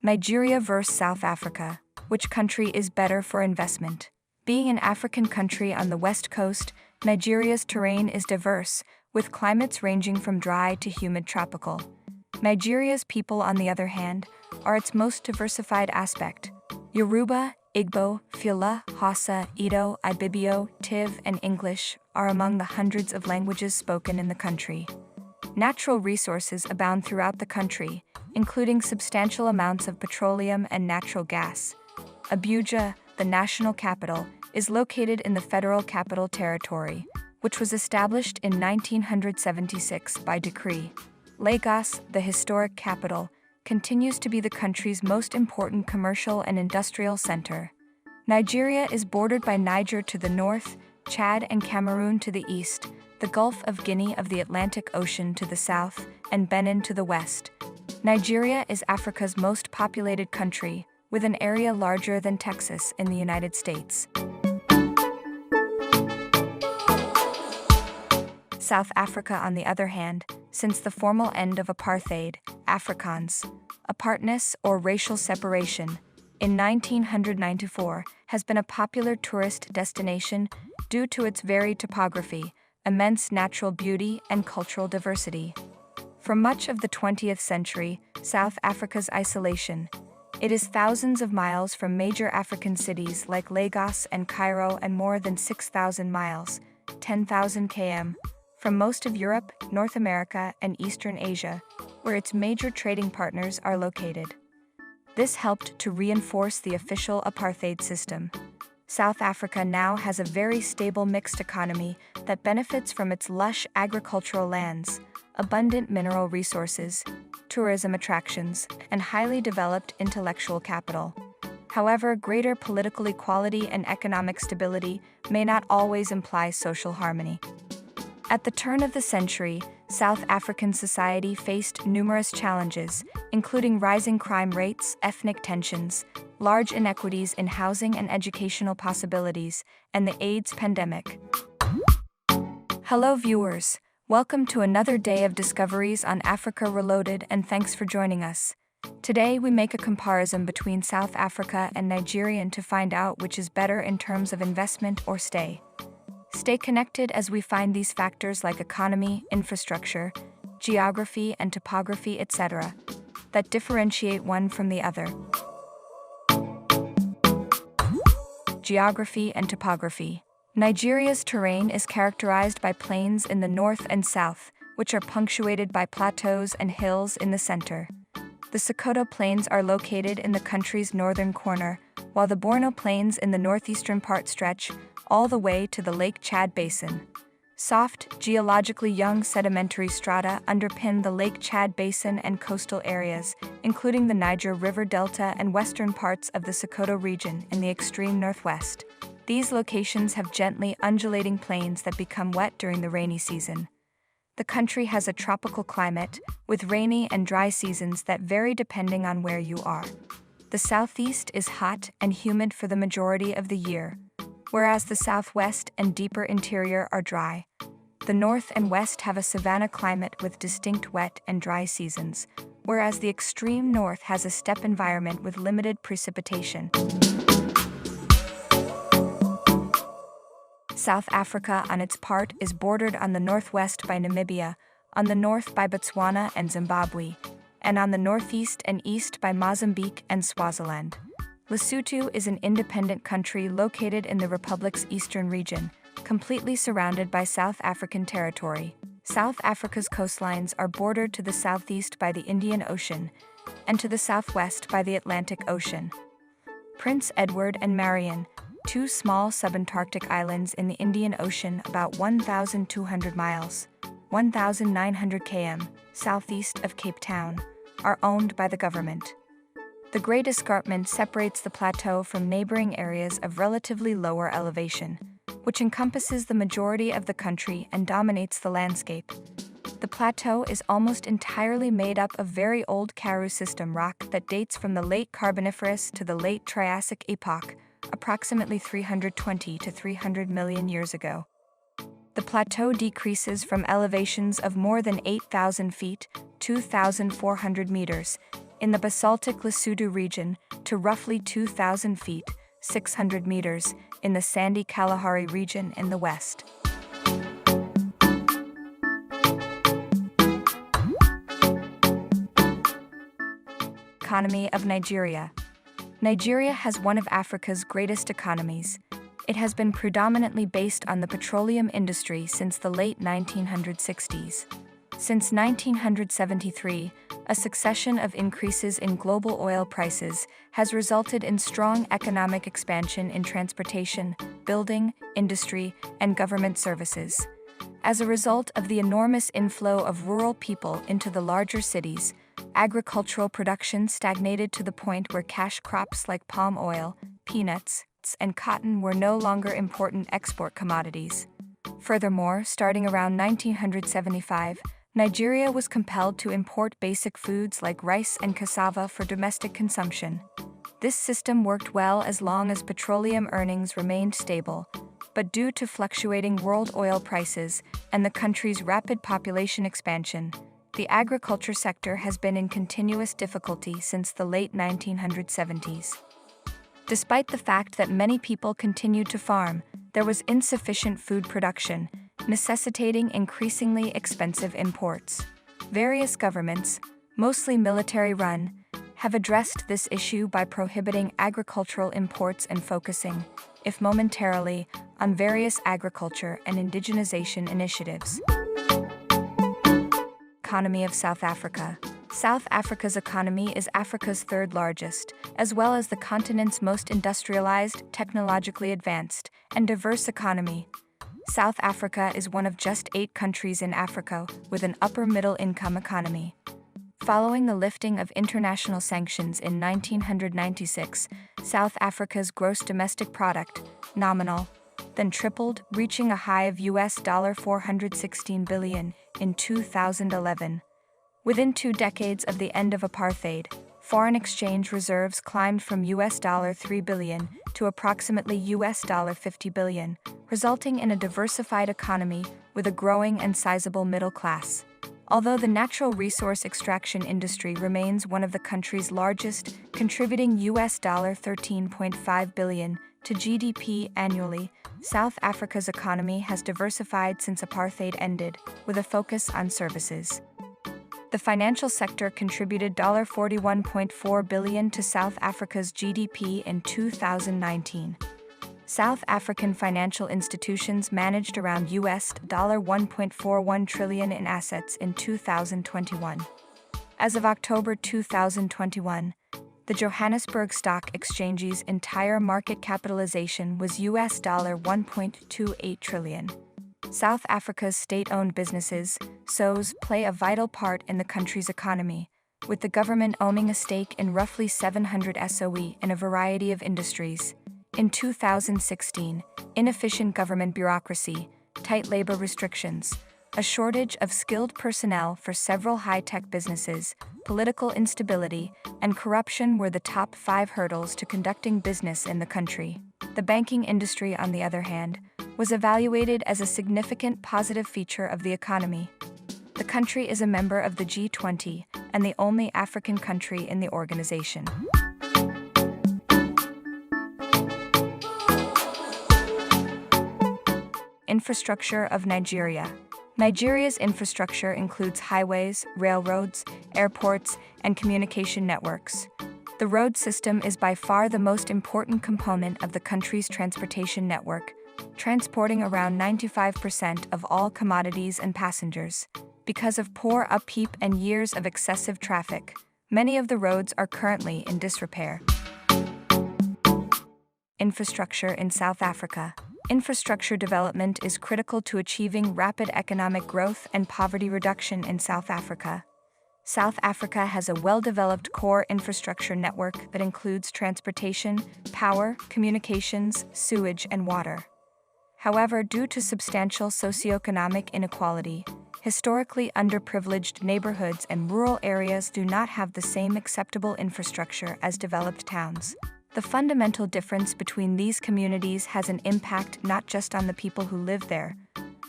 Nigeria vs. South Africa. Which country is better for investment? Being an African country on the west coast, Nigeria's terrain is diverse, with climates ranging from dry to humid tropical. Nigeria's people, on the other hand, are its most diversified aspect. Yoruba, Igbo, Fula, Hausa, Edo, Ibibio, Tiv, and English are among the hundreds of languages spoken in the country. Natural resources abound throughout the country, including substantial amounts of petroleum and natural gas. Abuja, the national capital, is located in the Federal Capital Territory, which was established in 1976 by decree. Lagos, the historic capital, continues to be the country's most important commercial and industrial center. Nigeria is bordered by Niger to the north, Chad and Cameroon to the east, the Gulf of Guinea of the Atlantic Ocean to the south, and Benin to the west. Nigeria is Africa's most populated country, with an area larger than Texas in the United States. South Africa, on the other hand, since the formal end of apartheid, Afrikaans, apartness or racial separation, in 1994, has been a popular tourist destination due to its varied topography, immense natural beauty, and cultural diversity. For much of the 20th century, South Africa's isolation. It is thousands of miles from major African cities like Lagos and Cairo, and more than 6,000 miles, 10,000 km, from most of Europe, North America, and Eastern Asia, where its major trading partners are located. This helped to reinforce the official apartheid system. South Africa now has a very stable mixed economy that benefits from its lush agricultural lands, abundant mineral resources, tourism attractions, and highly developed intellectual capital. However, greater political equality and economic stability may not always imply social harmony. At the turn of the century, South African society faced numerous challenges, including rising crime rates, ethnic tensions, large inequities in housing and educational possibilities, and the AIDS pandemic. Hello viewers, welcome to another day of discoveries on Africa Reloaded, and thanks for joining us. Today we make a comparison between South Africa and Nigeria to find out which is better in terms of investment or stay. Stay connected as we find these factors like economy, infrastructure, geography, and topography, etc., that differentiate one from the other. Geography and topography. Nigeria's terrain is characterized by plains in the north and south, which are punctuated by plateaus and hills in the center. The Sokoto Plains are located in the country's northern corner, while the Borno Plains in the northeastern part stretch all the way to the Lake Chad Basin. Soft, geologically young sedimentary strata underpin the Lake Chad Basin and coastal areas, including the Niger River Delta and western parts of the Sokoto region in the extreme northwest. These locations have gently undulating plains that become wet during the rainy season. The country has a tropical climate, with rainy and dry seasons that vary depending on where you are. The southeast is hot and humid for the majority of the year, whereas the southwest and deeper interior are dry. The north and west have a savanna climate with distinct wet and dry seasons, whereas the extreme north has a steppe environment with limited precipitation. South Africa, on its part, is bordered on the northwest by Namibia, on the north by Botswana and Zimbabwe, and on the northeast and east by Mozambique and Swaziland. Lesotho is an independent country located in the republic's eastern region, completely surrounded by South African territory. South Africa's coastlines are bordered to the southeast by the Indian Ocean and to the southwest by the Atlantic Ocean. Prince Edward and Marion, two small subantarctic islands in the Indian Ocean about 1,200 miles, 1,900 km, southeast of Cape Town, are owned by the government. The Great Escarpment separates the plateau from neighboring areas of relatively lower elevation, which encompasses the majority of the country and dominates the landscape. The plateau is almost entirely made up of very old Karoo system rock that dates from the late Carboniferous to the late Triassic epoch, approximately 320 to 300 million years ago. The plateau decreases from elevations of more than 8,000 feet, 2,400 meters, in the basaltic Lesotho region to roughly 2,000 feet, 600 meters, in the sandy Kalahari region in the west. Economy of Nigeria. Nigeria has one of Africa's greatest economies. It has been predominantly based on the petroleum industry since the late 1960s. Since 1973, a succession of increases in global oil prices has resulted in strong economic expansion in transportation, building, industry, and government services. As a result of the enormous inflow of rural people into the larger cities, agricultural production stagnated to the point where cash crops like palm oil, peanuts, and cotton were no longer important export commodities. Furthermore, starting around 1975, Nigeria was compelled to import basic foods like rice and cassava for domestic consumption. This system worked well as long as petroleum earnings remained stable, but due to fluctuating world oil prices and the country's rapid population expansion, the agriculture sector has been in continuous difficulty since the late 1970s. Despite the fact that many people continued to farm, there was insufficient food production, necessitating increasingly expensive imports. Various governments, mostly military-run, have addressed this issue by prohibiting agricultural imports and focusing, if momentarily, on various agriculture and indigenization initiatives. Economy of South Africa. South Africa's economy is Africa's third largest, as well as the continent's most industrialized, technologically advanced, and diverse economy. South Africa is one of just 8 countries in Africa with an upper-middle income economy. Following the lifting of international sanctions in 1996, South Africa's gross domestic product, nominal, then tripled, reaching a high of $416 billion in 2011. Within 2 decades of the end of apartheid, foreign exchange reserves climbed from $3 billion to approximately $50 billion, resulting in a diversified economy with a growing and sizable middle class. Although the natural resource extraction industry remains one of the country's largest, contributing $13.5 billion to GDP annually, South Africa's economy has diversified since apartheid ended, with a focus on services. The financial sector contributed $41.4 billion to South Africa's GDP in 2019. South African financial institutions managed around $1.41 trillion in assets in 2021. As of October 2021, the Johannesburg Stock Exchange's entire market capitalization was $1.28 trillion. South Africa's state-owned businesses, SOEs, play a vital part in the country's economy, with the government owning a stake in roughly 700 SOE in a variety of industries. In 2016, inefficient government bureaucracy, tight labor restrictions, a shortage of skilled personnel for several high-tech businesses, political instability, and corruption were the top 5 hurdles to conducting business in the country. The banking industry, on the other hand, was evaluated as a significant positive feature of the economy. The country is a member of the G20 and the only African country in the organization. Infrastructure of Nigeria. Nigeria's infrastructure includes highways, railroads, airports, and communication networks. The road system is by far the most important component of the country's transportation network, transporting around 95% of all commodities and passengers. Because of poor upkeep and years of excessive traffic, many of the roads are currently in disrepair. Infrastructure in South Africa. Infrastructure development is critical to achieving rapid economic growth and poverty reduction in South Africa. South Africa has a well-developed core infrastructure network that includes transportation, power, communications, sewage, and water. However, due to substantial socioeconomic inequality, historically underprivileged neighborhoods and rural areas do not have the same acceptable infrastructure as developed towns. The fundamental difference between these communities has an impact not just on the people who live there,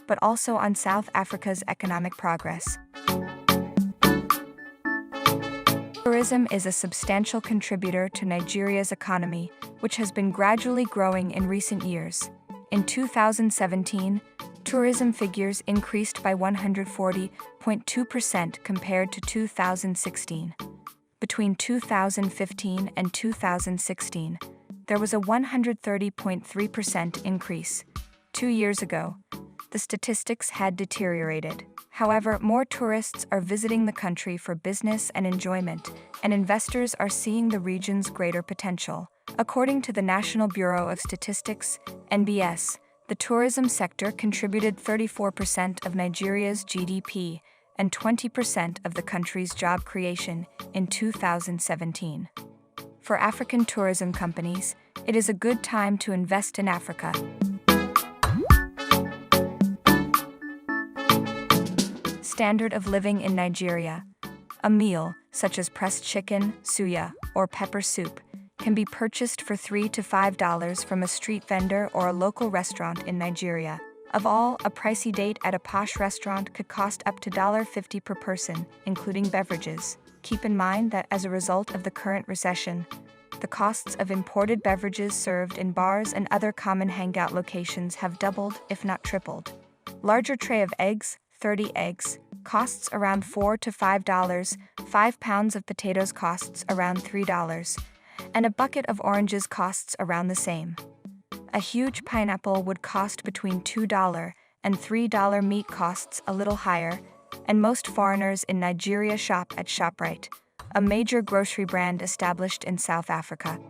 but also on South Africa's economic progress. Tourism is a substantial contributor to Nigeria's economy, which has been gradually growing in recent years. In 2017, tourism figures increased by 140.2% compared to 2016. Between 2015 and 2016, there was a 130.3% increase. 2 years ago, the statistics had deteriorated. However, more tourists are visiting the country for business and enjoyment, and investors are seeing the region's greater potential. According to the National Bureau of Statistics, NBS, the tourism sector contributed 34% of Nigeria's GDP and 20% of the country's job creation in 2017. For African tourism companies, it is a good time to invest in Africa. Standard of living in Nigeria. A meal, such as pressed chicken, suya, or pepper soup, can be purchased for $3 to $5 from a street vendor or a local restaurant in Nigeria. Of all, a pricey date at a posh restaurant could cost up to $50 per person, including beverages. Keep in mind that as a result of the current recession, the costs of imported beverages served in bars and other common hangout locations have doubled, if not tripled. Larger tray of eggs, 30 eggs, costs around $4 to $5, 5 pounds of potatoes costs around $3, and a bucket of oranges costs around the same. A huge pineapple would cost between $2 and $3. Meat costs a little higher, and most foreigners in Nigeria shop at ShopRite, a major grocery brand established in South Africa.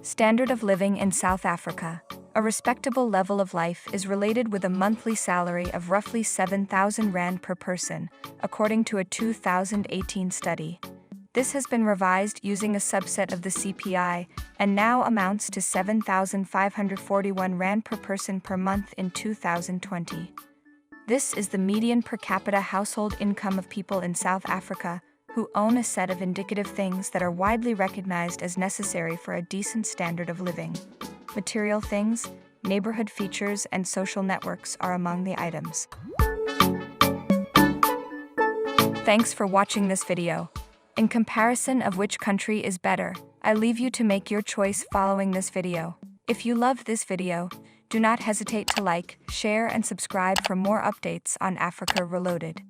Standard of living in South Africa. A respectable level of life is related with a monthly salary of roughly 7,000 rand per person, according to a 2018 study. This has been revised using a subset of the CPI and now amounts to 7,541 rand per person per month in 2020. This is the median per capita household income of people in South Africa who own a set of indicative things that are widely recognized as necessary for a decent standard of living. Material things, neighborhood features, and social networks are among the items. Thanks for watching this video. In comparison of which country is better, I leave you to make your choice following this video. If you loved this video, do not hesitate to like, share, and subscribe for more updates on Africa Reloaded.